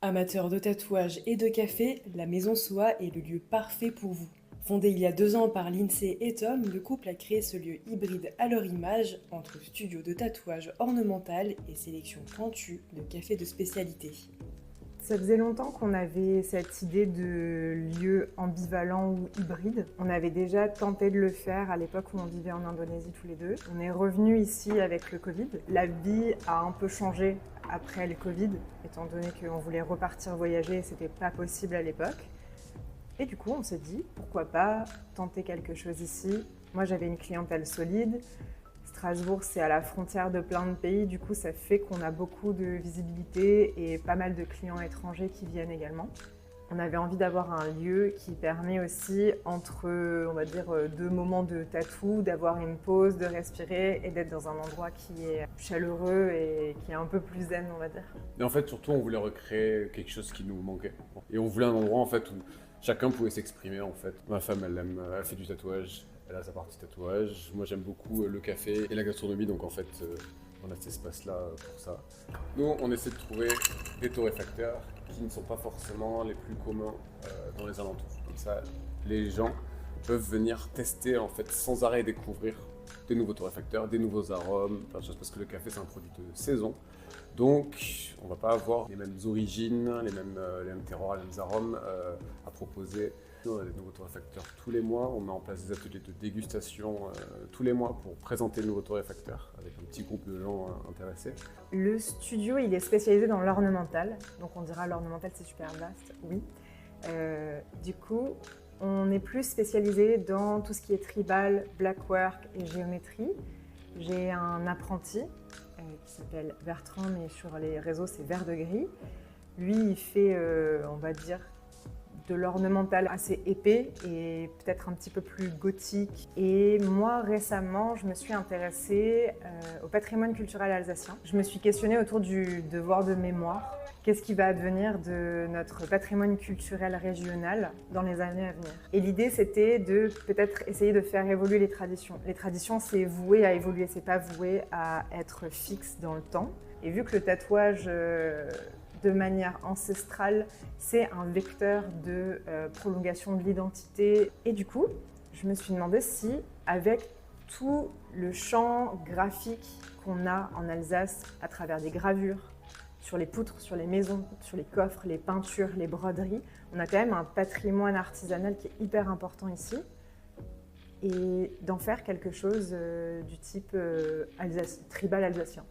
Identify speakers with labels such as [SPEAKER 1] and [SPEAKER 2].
[SPEAKER 1] Amateur de tatouage et de café, la Maison Soa est le lieu parfait pour vous. Fondé il y a 2 ans par Lindsay et Tom, le couple a créé ce lieu hybride à leur image, entre studio de tatouage ornemental et sélection pointue de café de spécialité.
[SPEAKER 2] Ça faisait longtemps qu'on avait cette idée de lieu ambivalent ou hybride. On avait déjà tenté de le faire à l'époque où on vivait en Indonésie tous les deux. On est revenu ici avec le Covid. La vie a un peu changé après le Covid, étant donné qu'on voulait repartir voyager et c'était pas possible à l'époque. Et du coup, on s'est dit, pourquoi pas tenter quelque chose ici. Moi, j'avais une clientèle solide. Strasbourg, c'est à la frontière de plein de pays, du coup ça fait qu'on a beaucoup de visibilité et pas mal de clients étrangers qui viennent également. On avait envie d'avoir un lieu qui permet aussi, entre, on va dire, 2 moments de tatou, d'avoir une pause, de respirer et d'être dans un endroit qui est chaleureux et qui est un peu plus zen, on va dire.
[SPEAKER 3] Et en fait, surtout, on voulait recréer quelque chose qui nous manquait. Et on voulait un endroit en fait où chacun pouvait s'exprimer en fait. Ma femme, elle fait du tatouage, elle a sa partie tatouage. Moi, j'aime beaucoup le café et la gastronomie, donc en fait, on a cet espace-là pour ça. Nous, on essaie de trouver des torréfacteurs qui ne sont pas forcément les plus communs dans les alentours. Comme ça, les gens peuvent venir tester en fait sans arrêt et découvrir des nouveaux torréfacteurs, des nouveaux arômes, plein de choses, parce que le café c'est un produit de saison. Donc on ne va pas avoir les mêmes origines, les mêmes terroirs, les mêmes arômes à proposer. Nous, on a des nouveaux torréfacteurs tous les mois, on met en place des ateliers de dégustation tous les mois pour présenter le nouveau torréfacteur avec un petit groupe de gens intéressés.
[SPEAKER 2] Le studio, il est spécialisé dans l'ornemental, donc on dira l'ornemental c'est super vaste, oui. Du coup, on est plus spécialisé dans tout ce qui est tribal, blackwork et géométrie. J'ai un apprenti qui s'appelle Bertrand, mais sur les réseaux c'est Vert de Gris. Lui, il fait, on va dire, de l'ornemental assez épais et peut-être un petit peu plus gothique. Et moi, récemment, je me suis intéressée au patrimoine culturel alsacien. Je me suis questionnée autour du devoir de mémoire. Qu'est-ce qui va advenir de notre patrimoine culturel régional dans les années à venir? Et l'idée, c'était de peut-être essayer de faire évoluer les traditions. Les traditions, c'est voué à évoluer, c'est pas voué à être fixe dans le temps. Et vu que le tatouage de manière ancestrale, c'est un vecteur de prolongation de l'identité. Et du coup, je me suis demandé si, avec tout le champ graphique qu'on a en Alsace à travers des gravures, sur les poutres, sur les maisons, sur les coffres, les peintures, les broderies, on a quand même un patrimoine artisanal qui est hyper important ici. Et d'en faire quelque chose du type tribal alsacien.